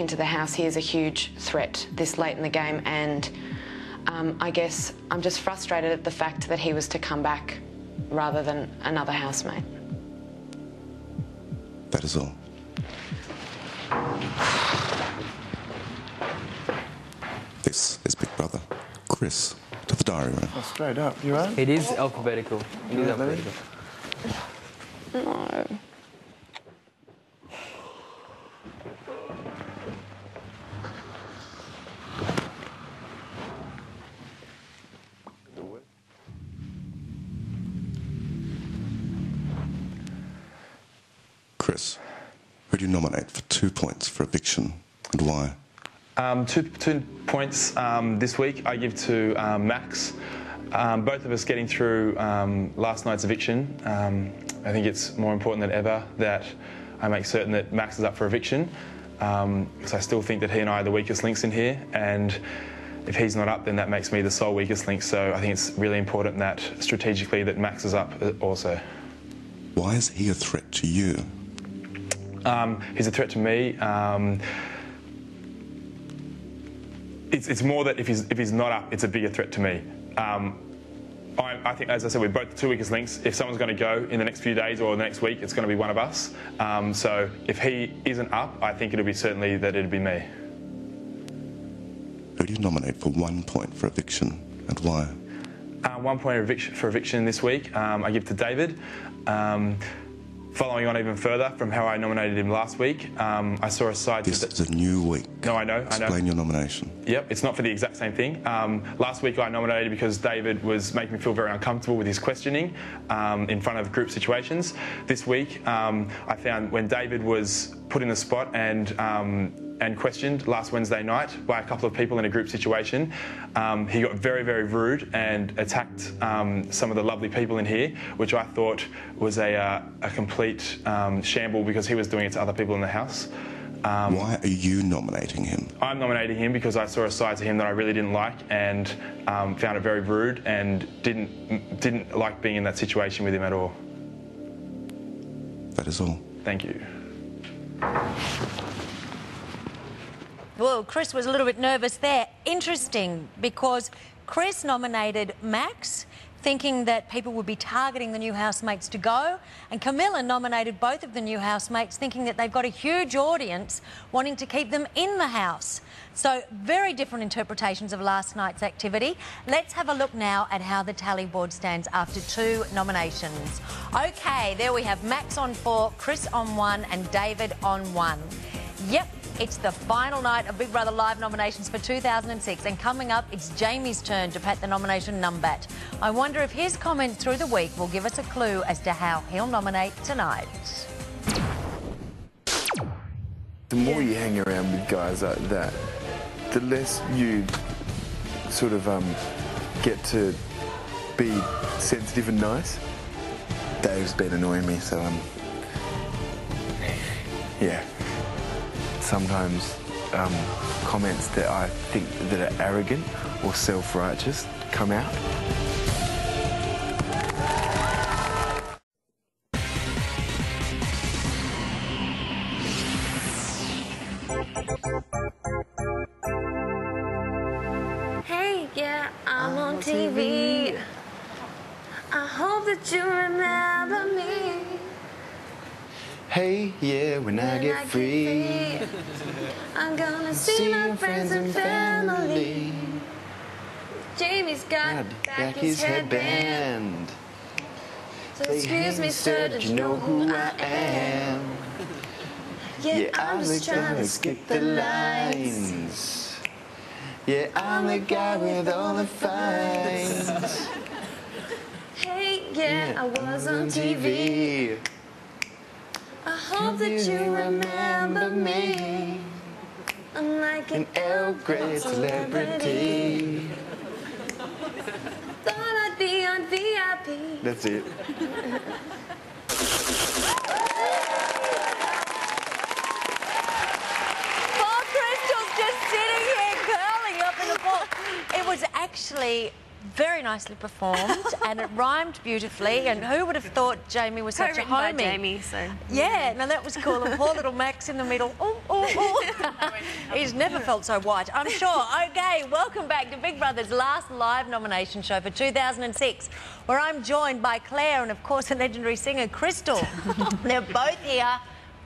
into the house. He is a huge threat this late in the game, and I guess I'm just frustrated at the fact that he was to come back rather than another housemate. That is all. This is Big Brother. Chris, to the diary room. Oh, straight up, you right? It is alphabetical. It is alphabetical. No. Chris, who do you nominate for 2 points for eviction and why? 2 points this week I give to Max. Both of us getting through last night's eviction. I think it's more important than ever that I make certain that Max is up for eviction, because I still think that he and I are the weakest links in here, and if he's not up, then that makes me the sole weakest link. So I think it's really important that strategically that Max is up also. Why is he a threat to you? He's a threat to me. It's more that if he's not up, it's a bigger threat to me. I think, as I said, we're both the two weakest links. If someone's going to go in the next few days or the next week, it's going to be one of us. So if he isn't up, I think it'll be certainly that it'd be me. Who do you nominate for 1 point for eviction and why? 1 point for eviction this week, I give to David. Following on even further from how I nominated him last week, I saw a side... This is a new week. No, I know. Explain your nomination. Yep, it's not for the exact same thing. Last week I nominated because David was making me feel very uncomfortable with his questioning in front of group situations. This week I found when David was put in the spot and questioned last Wednesday night by a couple of people in a group situation, he got very, very rude and attacked some of the lovely people in here, which I thought was a complete shamble because he was doing it to other people in the house. Why are you nominating him? I'm nominating him because I saw a side to him that I really didn't like and found it very rude and didn't like being in that situation with him at all. That is all. Thank you. Well, Chris was a little bit nervous there. Interesting, because Chris nominated Max, thinking that people would be targeting the new housemates to go, and Camilla nominated both of the new housemates, thinking that they've got a huge audience wanting to keep them in the house. So very different interpretations of last night's activity. Let's have a look now at how the tally board stands after 2 nominations. OK, there we have Max on 4, Chris on 1 and David on 1. Yep. It's the final night of Big Brother Live nominations for 2006, and coming up, it's Jamie's turn to pat the nomination numbat. I wonder if his comments through the week will give us a clue as to how he'll nominate tonight. The more you hang around with guys like that, the less you sort of get to be sensitive and nice. Dave's been annoying me, so yeah. Sometimes comments that I think that are arrogant or self-righteous come out. Hey, yeah, I'm on TV. I hope that you remember me. Hey, yeah, when I get free, I'm gonna see my friends and family. Jamie's got back his headband. So excuse me, sir, did you know who I am? Yeah, I'm just trying to skip the lines. Yeah, I'm the guy with all the fines. Hey, yeah, I was on TV. I hope that you remember me. I'm like an L-grade celebrity. Thought I'd be on VIP. That's it. Poor Crystal's just sitting here curling up in a ball. It was actually very nicely performed and it rhymed beautifully, and who would have thought Jamie was such a homie? by Jamie, so... Yeah, no, that was cool. And poor little Max in the middle. Ooh, ooh, ooh. He's never felt so white, I'm sure. OK, welcome back to Big Brother's last live nomination show for 2006, where I'm joined by Claire and, of course, the legendary singer Crystal. They're both here.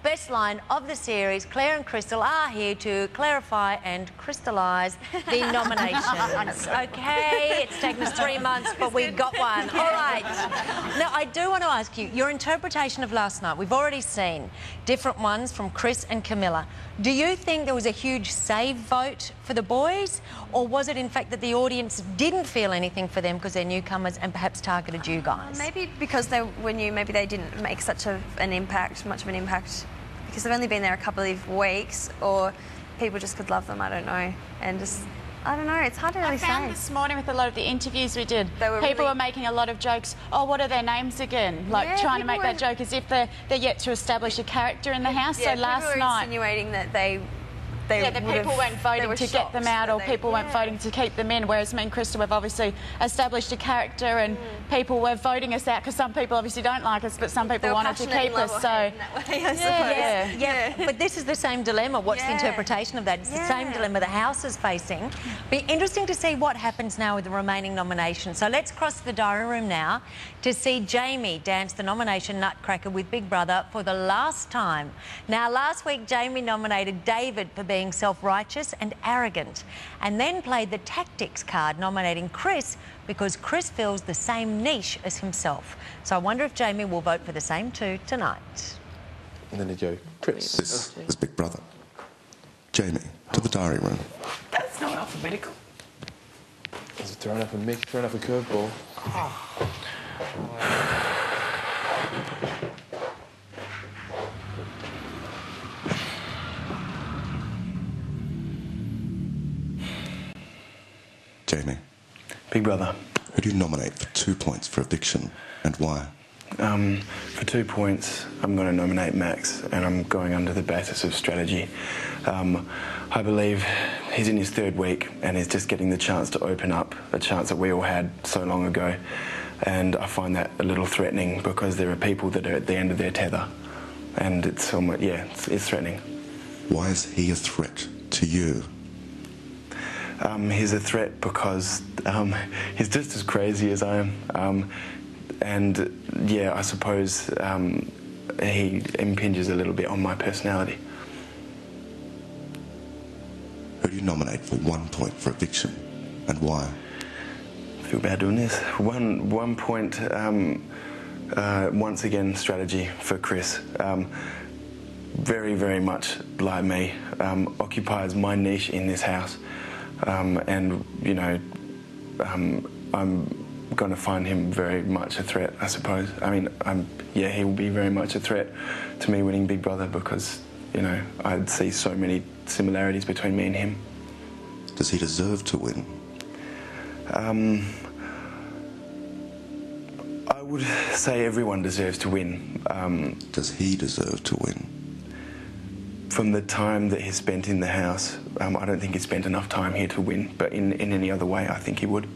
Best line of the series. Claire and Crystal are here to clarify and crystallise the nominations. OK, it's taken us 3 months, but we've got one. All right. Now, I do want to ask you, your interpretation of last night. We've already seen different ones from Chris and Camilla. Do you think there was a huge save vote for the boys, or was it, in fact, that the audience didn't feel anything for them because they're newcomers and perhaps targeted you guys? Maybe because they were new, maybe they didn't make much of an impact, because they've only been there a couple of weeks, or people just could love them, I don't know, and just, I don't know, it's hard to really say. I found this morning with a lot of the interviews we did, people were making a lot of jokes, oh, what are their names again? Like, trying to make that joke as if they're yet to establish a character in the house. Yeah, so last people were night... insinuating that they people weren't voting to get them out, or people weren't voting to keep them in, whereas me and Crystal have obviously established a character, and people were voting us out because some people obviously don't like us, but some people wanted to keep us. So But this is the same dilemma. What's the interpretation of that? It's the same dilemma the House is facing. Be interesting to see what happens now with the remaining nominations. So let's cross the diary room now to see Jamie dance the nomination nutcracker with Big Brother for the last time. Now, last week Jamie nominated David for being self-righteous and arrogant, and then played the tactics card, nominating Chris because Chris fills the same niche as himself. So I wonder if Jamie will vote for the same two tonight. And then he'd go, Chris. This is Big Brother. Jamie, to the diary room. That's not alphabetical. Is it throwing up a mix, throwing up a curveball? Jamie, Big Brother. who do you nominate for 2 points for eviction, and why? For 2 points, I'm going to nominate Max, and I'm going under the basis of strategy. I believe he's in his 3rd week, and he's just getting the chance to open up, a chance that we all had so long ago. And I find that a little threatening, because there are people that are at the end of their tether, and it's somewhat, it's threatening. Why is he a threat to you? He's a threat because he's just as crazy as I am. And yeah, I suppose he impinges a little bit on my personality. Who do you nominate for 1 point for eviction, and why? I feel bad doing this. One point, once again, strategy for Chris. Very, very much like me, occupies my niche in this house. And, you know, I'm going to find him very much a threat, I suppose. I mean, he will be very much a threat to me winning Big Brother, because, you know, I'd see so many similarities between me and him. Does he deserve to win? I would say everyone deserves to win. Does he deserve to win? From the time that he's spent in the house, I don't think he's spent enough time here to win, but in any other way, I think he would.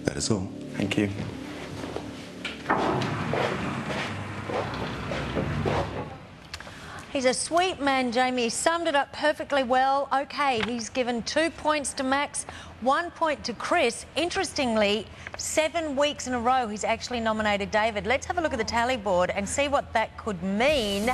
That is all. Thank you. He's a sweet man, Jamie. He summed it up perfectly well. OK, he's given 2 points to Max, 1 point to Chris. Interestingly, 7 weeks in a row he's actually nominated David. Let's have a look at the tally board and see what that could mean.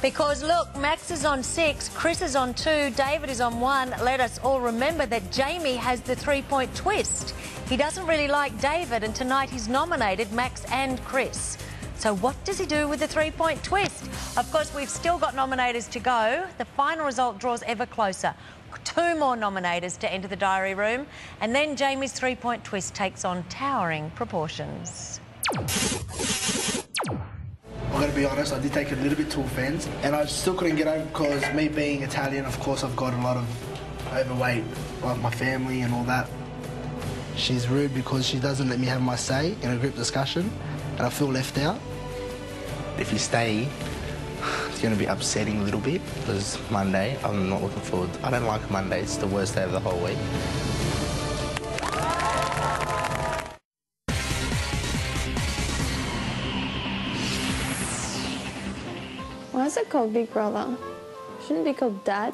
Because, look, Max is on 6, Chris is on 2, David is on 1. Let us all remember that Jamie has the 3-point twist. He doesn't really like David, and tonight he's nominated Max and Chris. So what does he do with the 3-point twist? Of course, we've still got nominators to go. The final result draws ever closer. 2 more nominators to enter the diary room, and then Jamie's 3-point twist takes on towering proportions. I'm going to be honest, I did take a little bit to offence, and I still couldn't get over, because me being Italian, of course, I've got a lot of overweight, like my family and all that. She's rude because she doesn't let me have my say in a group discussion, and I feel left out. If you stay, it's going to be upsetting a little bit, because Monday, I'm not looking forward. I don't like Monday, it's the worst day of the whole week. Why is it called Big Brother? Shouldn't it be called Dad?